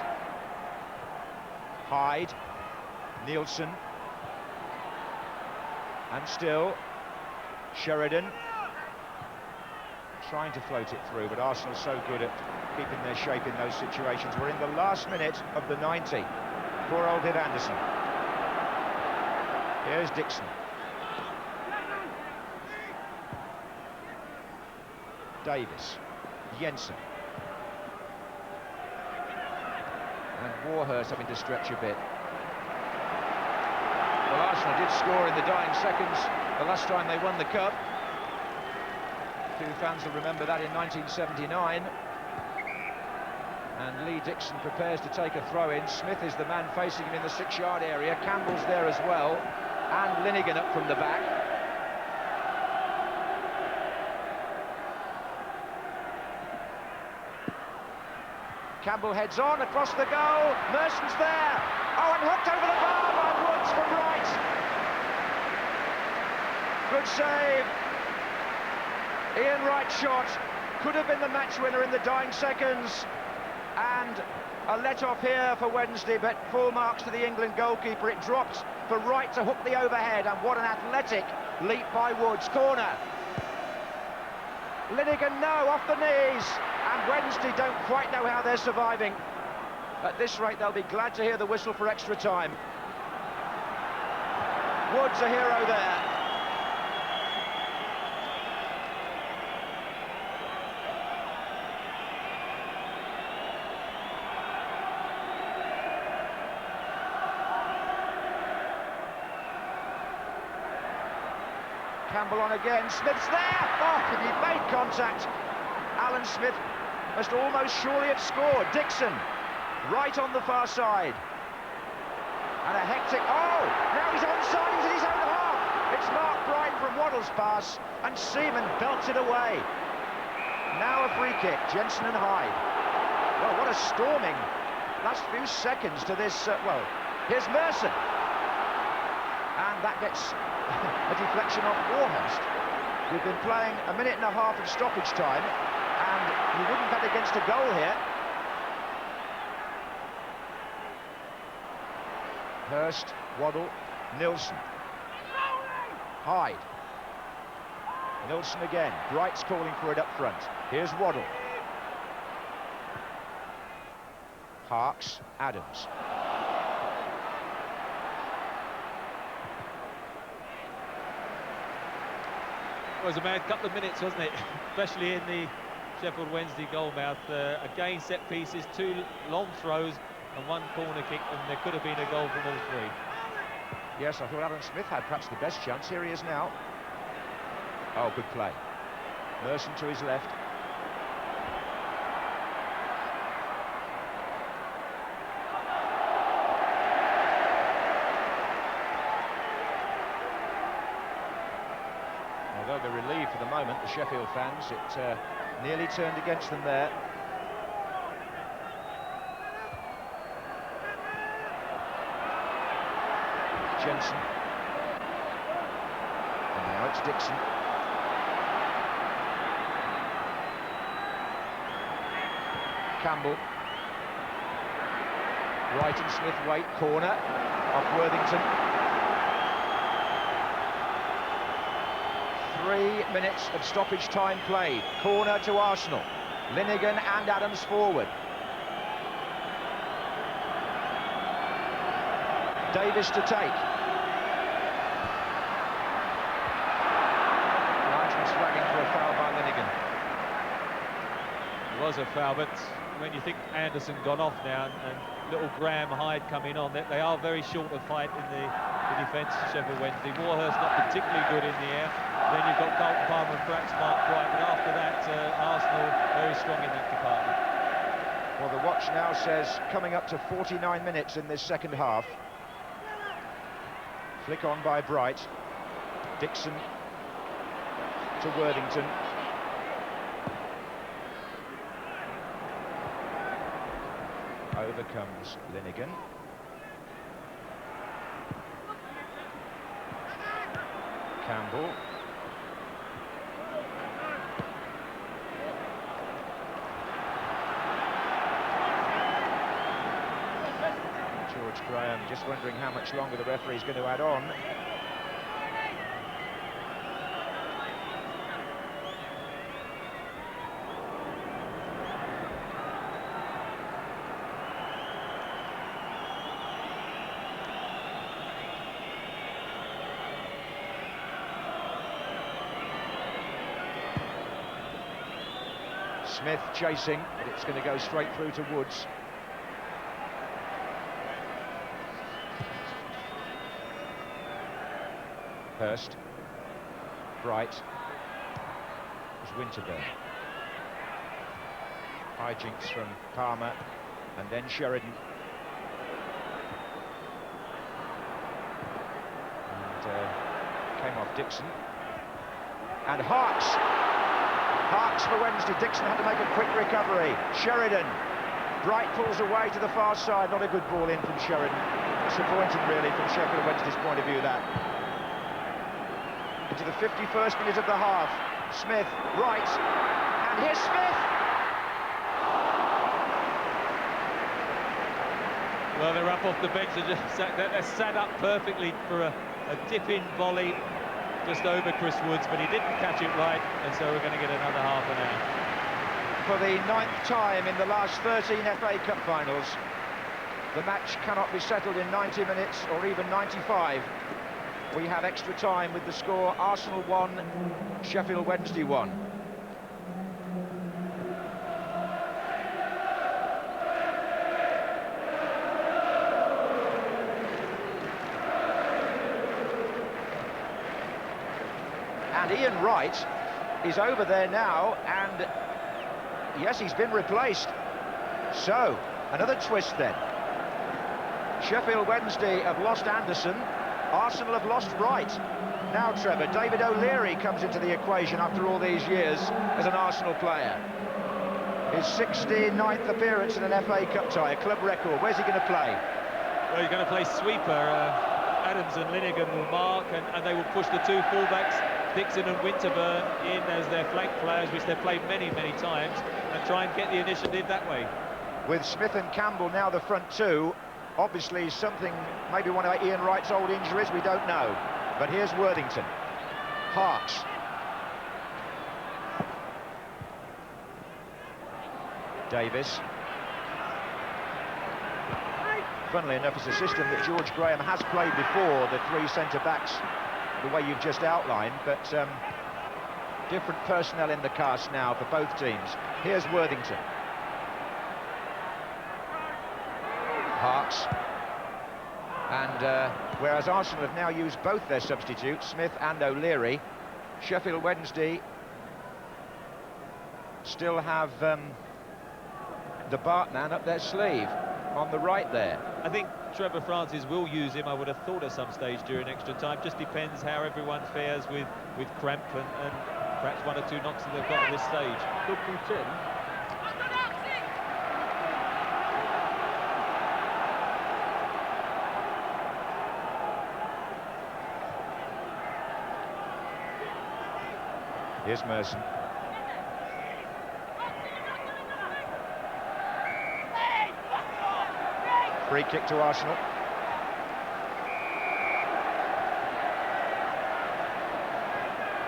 Speaker 8: Hyde. Nielsen. And still Sheridan trying to float it through, but Arsenal so good at keeping their shape in those situations. We're in the last minute of the 90. Poor old Viv Anderson. Here's Dixon. Davis. Jensen. And Warhurst having to stretch a bit. Well, Arsenal did score in the dying seconds the last time they won the Cup. Few fans will remember that in 1979. And Lee Dixon prepares to take a throw-in. Smith is the man facing him in the 6-yard area. Campbell's there as well. And Linnigan up from the back. Campbell heads on across the goal. Merson's there. Oh, and hooked over the bar by Woods from right. Good save. Ian Wright's shot could have been the match winner in the dying seconds. And a let-off here for Wednesday, but full marks to the England goalkeeper. It dropped for Wright to hook the overhead, and what an athletic leap by Woods. Corner. Linnigan, no, off the knees. And Wednesday don't quite know how they're surviving. At this rate, they'll be glad to hear the whistle for extra time. Woods a hero there. Campbell on again, Smith's there! Oh, he made contact. Alan Smith must almost surely have scored. Dixon, right on the far side. And a hectic, oh! Now he's onside, he's in his own half! It's Mark Bryan from Waddle's pass, and Seaman belts it away. Now a free kick, Jensen and Hyde. Well, what a storming last few seconds to this, well, here's Merson. And that gets a deflection off Warhurst. We've been playing a minute and a half of stoppage time, and you wouldn't bet against a goal here. Hurst, Waddle, Nielsen. Hyde. Nielsen again. Bright's calling for it up front. Here's Waddle. Parks, Adams.
Speaker 10: It was a mad couple of minutes, wasn't it? Especially in the Sheffield Wednesday goal mouth. Again, set pieces, 2 long throws and 1 corner kick, and there could have been a goal from all 3.
Speaker 8: Yes, I thought Alan Smith had perhaps the best chance. Here he is now. Oh, good play. Merson to his left. Although they're relieved for the moment, the Sheffield fans, it nearly turned against them there. Jensen. And now it's Dixon. Campbell. Wright and Smith wait, corner off Worthington. 3 minutes of stoppage time played. Corner to Arsenal. Linnigan and Adams forward. Davis to take. Linesman's flagging for a foul by Linnigan.
Speaker 10: It was a foul, but when you think Anderson gone off now and little Graham Hyde coming on, they are very short of fight in the defence, Sheffield Wednesday. Warhurst not particularly good in the air. Then you've got Carlton Palmer and perhaps Mark Bright, but after that, Arsenal very strong in that department.
Speaker 8: Well, the watch now says coming up to 49 minutes in this second half. Flick on by Bright. Dixon to Worthington. Over comes Linnigan. Campbell. George Graham just wondering how much longer the referee's going to add on. Smith chasing, but it's going to go straight through to Woods. Hurst. Bright. It was Winterburn. Hijinks from Palmer, and then Sheridan. And came off Dixon. And Harks. Harks for Wednesday. Dixon had to make a quick recovery. Sheridan. Bright pulls away to the far side. Not a good ball in from Sheridan. Disappointing, really, from Sheffield Wednesday's point of view, that. Into the 51st minute of the half. Smith, right. And here's Smith.
Speaker 10: Well, they're up off the bench. They're set up perfectly for a dip-in volley just over Chris Woods, but he didn't catch it right, and so we're going to get another half an hour.
Speaker 8: For the 9th time in the last 13 FA Cup finals, the match cannot be settled in 90 minutes or even 95. We have extra time with the score Arsenal 1, Sheffield Wednesday 1. And Ian Wright is over there now, and yes, he's been replaced. So, another twist then. Sheffield Wednesday have lost Anderson, Arsenal have lost Wright. Now, Trevor, David O'Leary comes into the equation after all these years as an Arsenal player. His 69th appearance in an FA Cup tie, a club record. Where's he going to play?
Speaker 10: Well, he's going to play sweeper. Adams and Linnigan will mark, and they will push the two fullbacks, Dixon and Winterburn, in as their flank players, which they've played many, many times, and try and get the initiative that way. With Smith and Campbell now the front two, obviously something, maybe one of Ian Wright's old injuries, we don't know. But here's Worthington. Harks. Davis. Funnily enough, it's a system that George Graham has played before, the three centre-backs, the way you've just outlined, but different personnel in the cast now for both teams. Here's Worthington. Harks. And whereas Arsenal have now used both their substitutes, Smith and O'Leary, Sheffield Wednesday still have the Bartman up their sleeve on the right there. I think Trevor Francis will use him, I would have thought, at some stage during extra time. Just depends how everyone fares with cramp and perhaps one or two knocks that they've got at this stage.
Speaker 3: Good from Tim.
Speaker 8: Here's Merson. Free kick to Arsenal.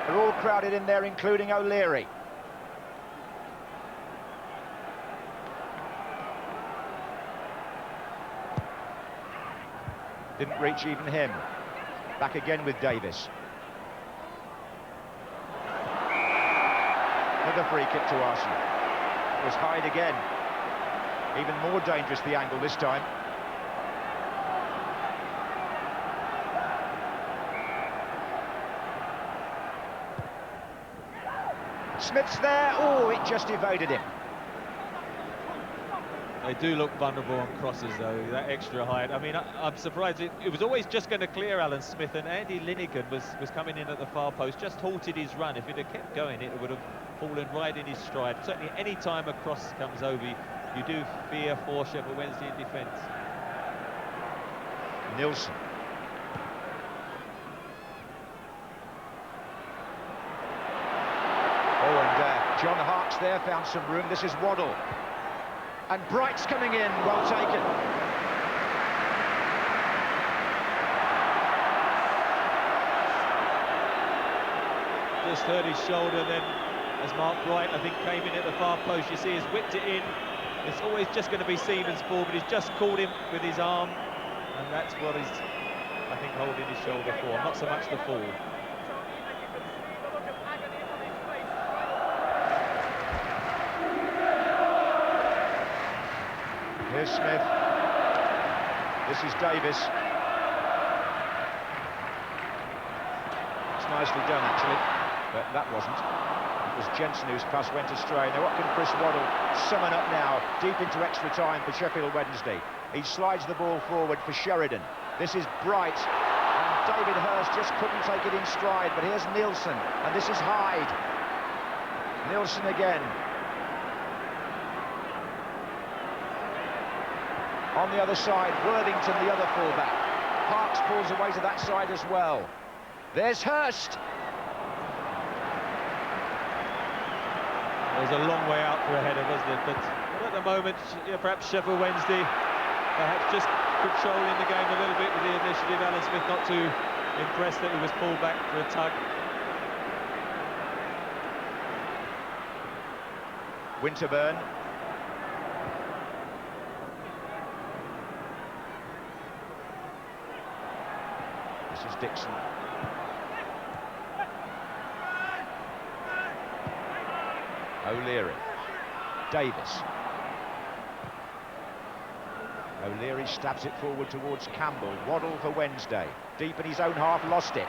Speaker 8: They're all crowded in there, including O'Leary. Didn't reach even him. Back again with Davis. Another free kick to Arsenal. It was Hyde again. Even more dangerous the angle this time. Smith's there. Oh, it just evaded him.
Speaker 10: They do look vulnerable on crosses, though, that extra height. I mean, I'm surprised. It was always just going to clear Alan Smith, and Andy Linnigan was coming in at the far post, just halted his run. If it had kept going, it would have fallen right in his stride. Certainly, any time a cross comes over, you do fear for Sheffield Wednesday in defence.
Speaker 8: Nilsson. Oh, and John Harkes there found some room. This is Waddle. And Bright's coming in, well taken.
Speaker 10: Just hurt his shoulder then, as Mark Bright, I think, came in at the far post. You see he's whipped it in. It's always just going to be Seaman's ball, but he's just caught him with his arm. And that's what he's, I think, holding his shoulder for, not so much the fall.
Speaker 8: Here's Smith. This is Davis. It's nicely done, actually, but that wasn't. It was Jensen whose pass went astray. Now what can Chris Waddle summon up now, deep into extra time for Sheffield Wednesday? He slides the ball forward for Sheridan. This is Bright, and David Hurst just couldn't take it in stride, but here's Nilsson, and this is Hyde. Nilsson again. On the other side, Worthington, the other fullback. Harkes pulls away to that side as well. There's Hurst.
Speaker 10: There's a long way out for a header, wasn't it? But at the moment, perhaps Sheffield Wednesday perhaps just controlling the game a little bit with the initiative. Alan Smith not too impressed that he was pulled back for a tug.
Speaker 8: Winterburn. This is Dixon. O'Leary. Davis. O'Leary stabs it forward towards Campbell. Waddle for Wednesday. Deep in his own half, lost it.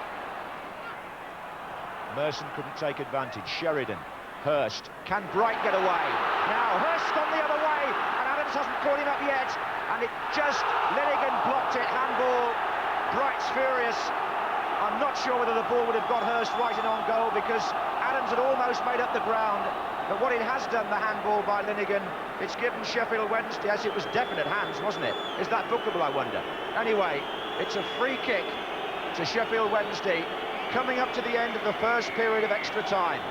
Speaker 8: Merson couldn't take advantage. Sheridan. Hurst. Can Bright get away? Now Hurst gone the other way, and Adams hasn't caught him up yet. And it just, Linigan blocked it. Handball. Bright's furious. I'm not sure whether the ball would have got Hurst right in on goal, because Adams had almost made up the ground. But what it has done, the handball by Linigan, it's given Sheffield Wednesday, yes, it was definite hands, wasn't it? Is that bookable, I wonder? Anyway, it's a free kick to Sheffield Wednesday, coming up to the end of the first period of extra time.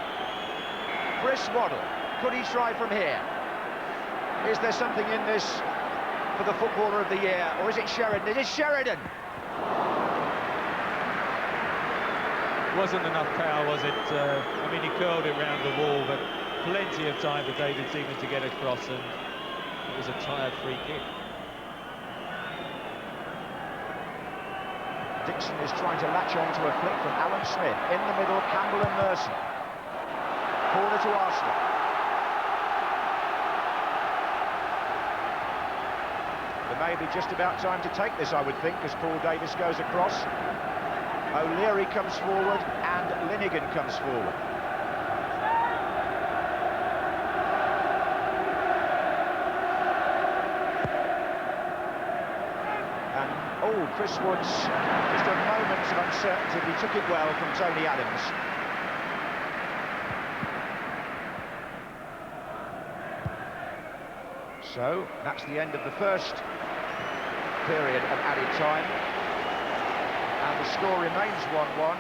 Speaker 8: Chris Waddle, could he try from here? Is there something in this for the footballer of the year, or is it Sheridan? It is Sheridan!
Speaker 10: Wasn't enough power, was it? I mean, he curled it round the wall, but plenty of time for David Seaman to get across, and it was a tired free kick.
Speaker 8: Dixon is trying to latch on to a flick from Alan Smith. In the middle, Campbell and Merson. Corner to Arsenal. There may be just about time to take this, I would think, as Paul Davis goes across. O'Leary comes forward and Linigan comes forward. And, Chris Woods, just a moment of uncertainty, but he took it well from Tony Adams. So, that's the end of the first period of added time. And the score remains 1-1.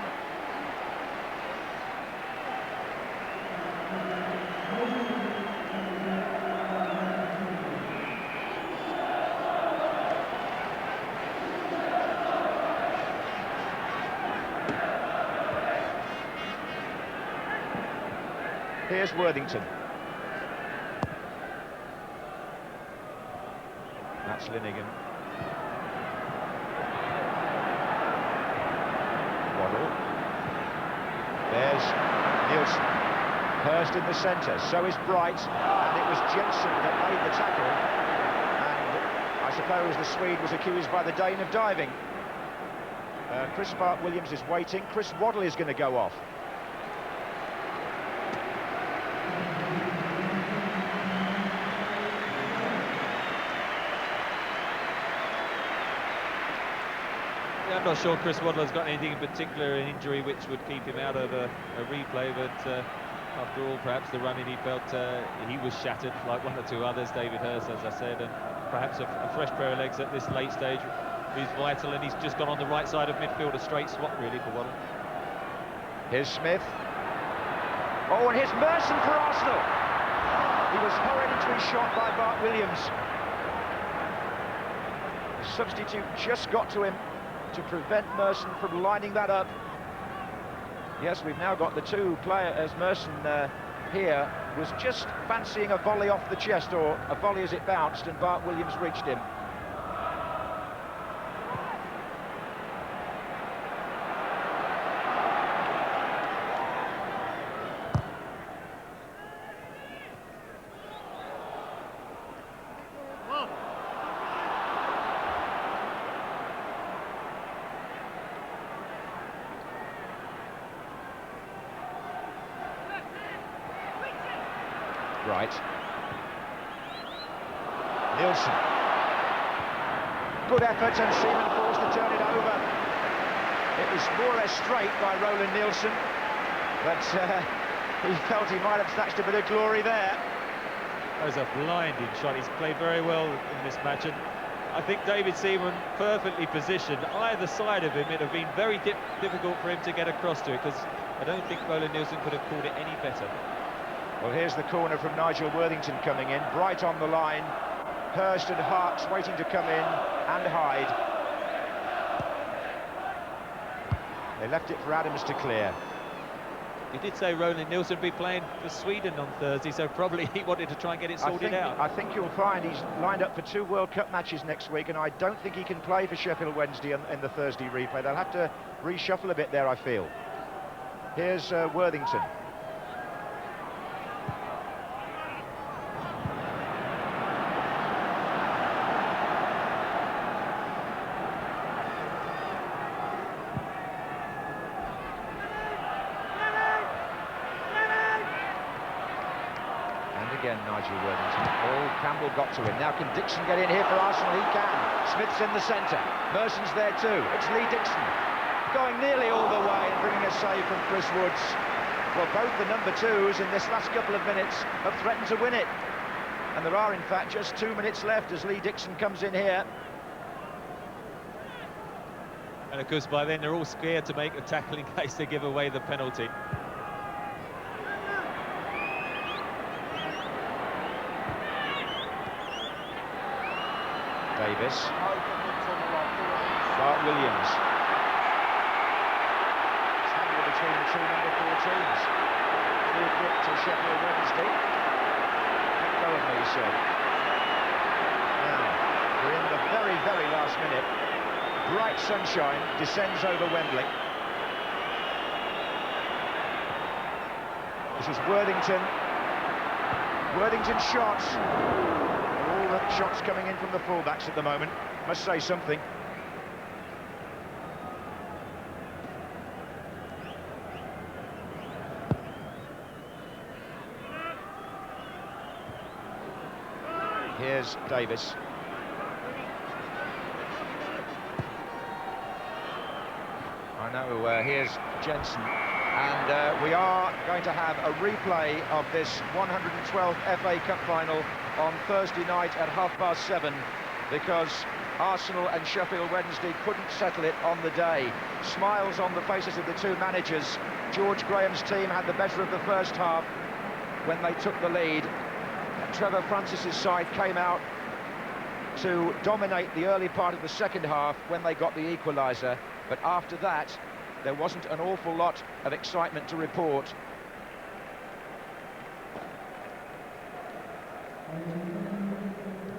Speaker 8: Here's Worthington. That's Linigan. There's Nilsson. Hurst in the centre, so is Bright, and it was Jensen that made the tackle, and I suppose the Swede was accused by the Dane of diving. Chris Park-Williams is waiting. Chris Waddle is going to go off.
Speaker 10: I'm not sure Chris Waddle has got anything in particular, an injury which would keep him out of a replay, but After all, perhaps the running he felt he was shattered, like one or two others, David Hurst, as I said, and perhaps a fresh pair of legs at this late stage is vital, and he's just gone on the right side of midfield, a straight swap really for Waddle.
Speaker 8: Here's Smith. Oh, and here's Merson for Arsenal. He was hurried into his shot by Bart Williams. The substitute just got to him to prevent Merson from lining that up. Yes, we've now got the two players. Merson here was just fancying a volley off the chest, or a volley as it bounced, and Bart Williams reached him. Right. Nielsen. Good effort, and Seaman forced to turn it over. It was more or less straight by Roland Nielsen, but he felt he might have snatched a bit of glory there.
Speaker 10: That was a blinding shot. He's played very well in this match, and I think David Seaman perfectly positioned. Either side of him, it would have been very difficult for him to get across to it, because I don't think Roland Nielsen could have called it any better.
Speaker 8: Well, here's the corner from Nigel Worthington coming in, bright on the line. Hurst and Harks waiting to come in and hide. They left it for Adams to clear.
Speaker 10: He did say Roland Nielsen would be playing for Sweden on Thursday, so probably he wanted to try and get it sorted out.
Speaker 8: I think you'll find he's lined up for 2 World Cup matches next week, and I don't think he can play for Sheffield Wednesday in the Thursday replay. They'll have to reshuffle a bit there, I feel. Here's Worthington. Again, Nigel Worthington. Oh, Campbell got to him. Now can Dixon get in here for Arsenal? He can. Smith's in the centre. Merson's there too. It's Lee Dixon going nearly all the way and bringing a save from Chris Woods. Well, both the number 2s in this last couple of minutes have threatened to win it. And there are, in fact, just 2 minutes left as Lee Dixon comes in here.
Speaker 10: And of course, by then they're all scared to make a tackle in case they give away the penalty.
Speaker 8: Davis. Bart Williams. It's hanging between the 2 number 14s. Free kick to Sheffield Wednesday. Let go of me, sir. Now, we're in the very, very last minute. Bright sunshine descends over Wembley. This is Worthington. Worthington's shots. All the shots coming in from the fullbacks at the moment. Must say something. Here's Davis. I know, here's Jensen. And we are going to have a replay of this 112th FA Cup final on Thursday night at 7:30, because Arsenal and Sheffield Wednesday couldn't settle it on the day. Smiles on the faces of the two managers. George Graham's team had the better of the first half when they took the lead. Trevor Francis's side came out to dominate the early part of the second half when they got the equaliser, but after that there wasn't an awful lot of excitement to report.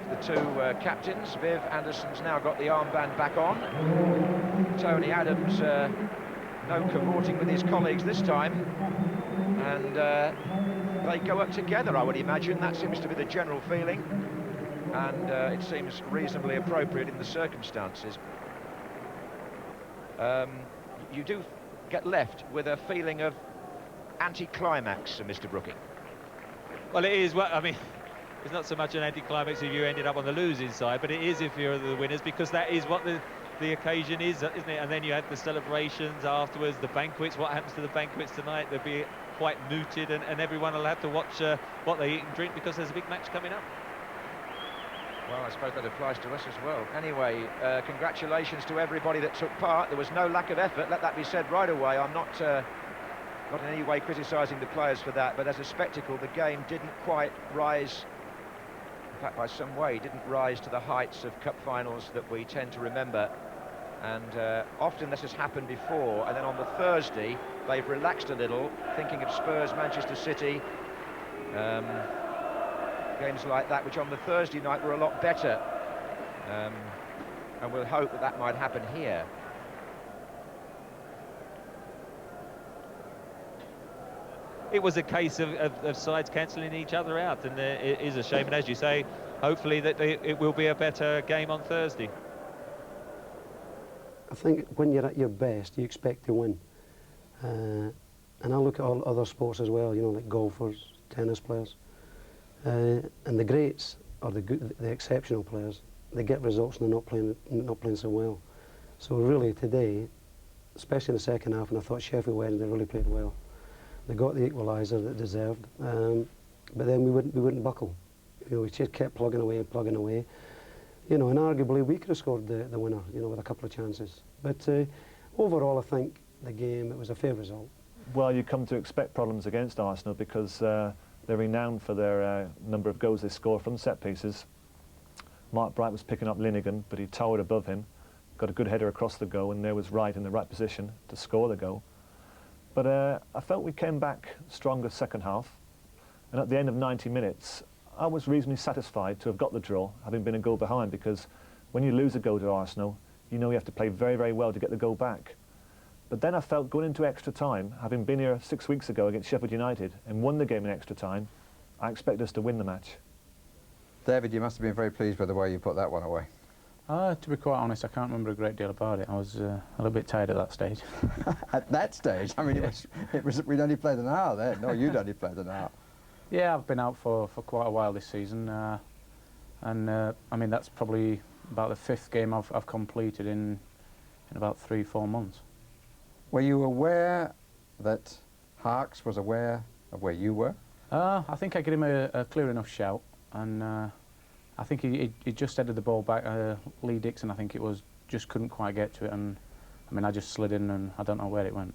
Speaker 8: The two captains, Viv Anderson's now got the armband back on. Tony Adams, no cavorting with his colleagues this time. And they go up together, I would imagine. That seems to be the general feeling. And it seems reasonably appropriate in the circumstances. You do get left with a feeling of anticlimax, Mr. Brooking.
Speaker 10: Well, it is. Well, I mean, it's not so much an anticlimax if you ended up on the losing side, but it is if you're the winners, because that is what the occasion is, isn't it? And then you had the celebrations afterwards, the banquets. What happens to the banquets tonight? There'll be quite mooted, and everyone will have to watch what they eat and drink, because there's a big match coming up.
Speaker 8: Well, I suppose that applies to us as well. Anyway, congratulations to everybody that took part. There was no lack of effort, let that be said right away. I'm not in any way criticising the players for that, but as a spectacle, the game didn't quite rise, in fact, by some way, didn't rise to the heights of cup finals that we tend to remember. And often this has happened before, and then on the Thursday, they've relaxed a little, thinking of Spurs, Manchester City, games like that, which on the Thursday night were a lot better. And we'll hope that that might happen here.
Speaker 10: It was a case of sides cancelling each other out, and it is a shame. And as you say, hopefully that it will be a better game on Thursday.
Speaker 11: I think when you're at your best, you expect to win. And I look at all other sports as well, you know, like golfers, tennis players. And the greats, or the exceptional players, they get results and they're not playing so well. So really today, especially in the second half, and I thought Sheffield Wednesday really played well. They got the equaliser that deserved, but then we wouldn't buckle. You know, we just kept plugging away and plugging away. You know, and arguably we could have scored the winner, you know, with a couple of chances. But overall, I think the game, it was a fair result.
Speaker 3: Well, you come to expect problems against Arsenal because they're renowned for their number of goals they score from set pieces. Mark Bright was picking up Linnigan, but he towered above him, got a good header across the goal, and there was Wright in the right position to score the goal. But I felt we came back stronger second half, and at the end of 90 minutes, I was reasonably satisfied to have got the draw, having been a goal behind, because when you lose a goal to Arsenal, you know you have to play very, very well to get the goal back. But then I felt going into extra time, having been here 6 weeks ago against Sheffield United and won the game in extra time, I expect us to win the match.
Speaker 12: David, you must have been very pleased with the way you put that one away.
Speaker 6: To be quite honest, I can't remember a great deal about it. I was a little bit tired at that stage.
Speaker 12: At that stage? I mean, we'd only played an hour then. No, you'd only played an hour.
Speaker 6: Yeah, I've been out for quite a while this season, and I mean, that's probably about the 5th game I've completed in about 3-4 months.
Speaker 12: Were you aware that Harks was aware of where you were?
Speaker 6: I think I gave him a clear enough shout, and I think he just headed the ball back. Lee Dixon, I think it was, just couldn't quite get to it, and I mean, I just slid in and I don't know where it went.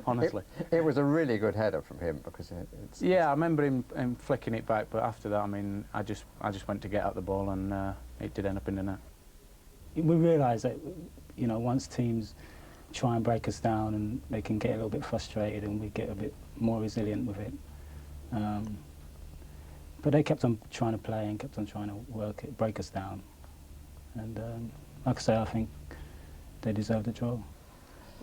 Speaker 6: Honestly.
Speaker 12: It was a really good header from him, because
Speaker 6: yeah, I remember him flicking it back, but after that, I mean, I just went to get at the ball, and it did end up in the net.
Speaker 13: We realised that, you know, once teams try and break us down, and they can get a little bit frustrated, and we get a bit more resilient with it. But they kept on trying to play and kept on trying to work it, break us down. And like I say, I think they deserve the draw.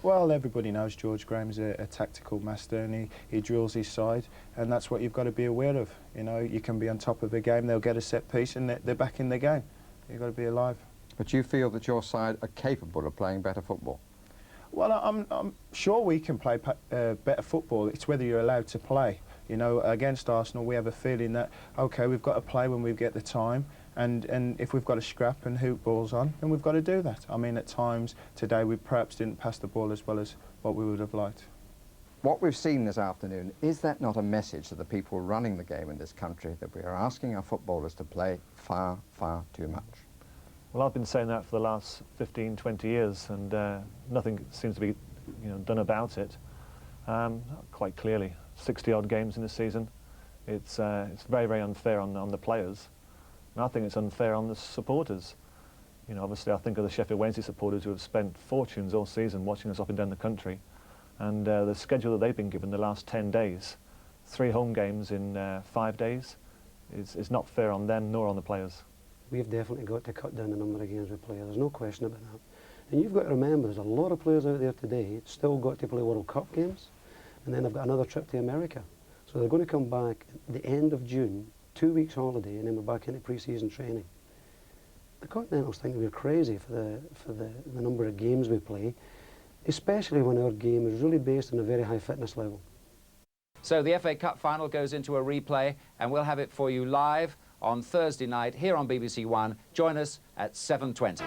Speaker 14: Well, everybody knows George Graham's a tactical master, and he drills his side, and that's what you've got to be aware of. You know, you can be on top of a game, they'll get a set piece, and they're back in the game. You've got to be alive.
Speaker 12: But you feel that your side are capable of playing better football?
Speaker 14: Well, I'm sure we can play better football. It's whether you're allowed to play. You know, against Arsenal, we have a feeling that, OK, we've got to play when we get the time, and if we've got to scrap and hoop balls on, then we've got to do that. I mean, at times today, we perhaps didn't pass the ball as well as what we would have liked.
Speaker 12: What we've seen this afternoon, is that not a message to the people running the game in this country, that we are asking our footballers to play far, far too much?
Speaker 3: Well, I've been saying that for the last 15, 20 years, and nothing seems to be, you know, done about it. Quite clearly, 60-odd games in the season. It's very, very unfair on the players, and I think it's unfair on the supporters. You know, obviously, I think of the Sheffield Wednesday supporters who have spent fortunes all season watching us up and down the country, and the schedule that they've been given the last 10 days, 3 home games in 5 days, is not fair on them nor on the players.
Speaker 11: We've definitely got to cut down the number of games we play. There's no question about that. And you've got to remember, there's a lot of players out there today still got to play World Cup games, and then they've got another trip to America. So they're going to come back at the end of June, 2 weeks holiday, and then we're back into pre-season training. The Continentals think we're crazy for the number of games we play, especially when our game is really based on a very high fitness level.
Speaker 9: So the FA Cup final goes into a replay, and we'll have it for you live on Thursday night here on BBC One. Join us at 7:20.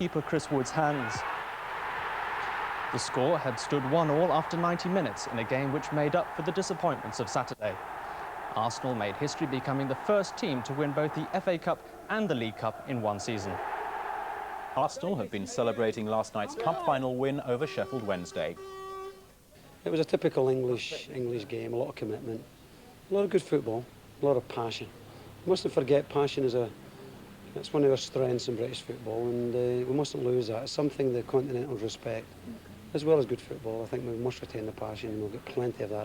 Speaker 15: keeper Chris Wood's hands. The score had stood 1-1 after 90 minutes in a game which made up for the disappointments of Saturday. Arsenal made history, becoming the first team to win both the FA Cup and the League Cup in one season.
Speaker 16: Arsenal have been celebrating last night's cup final win over Sheffield Wednesday.
Speaker 11: It was a typical English game, a lot of commitment, a lot of good football, a lot of passion. We mustn't forget passion is it's one of our strengths in British football, and we mustn't lose that. It's something the continentals respect, as well as good football. I think we must retain the passion, and we'll get plenty of that.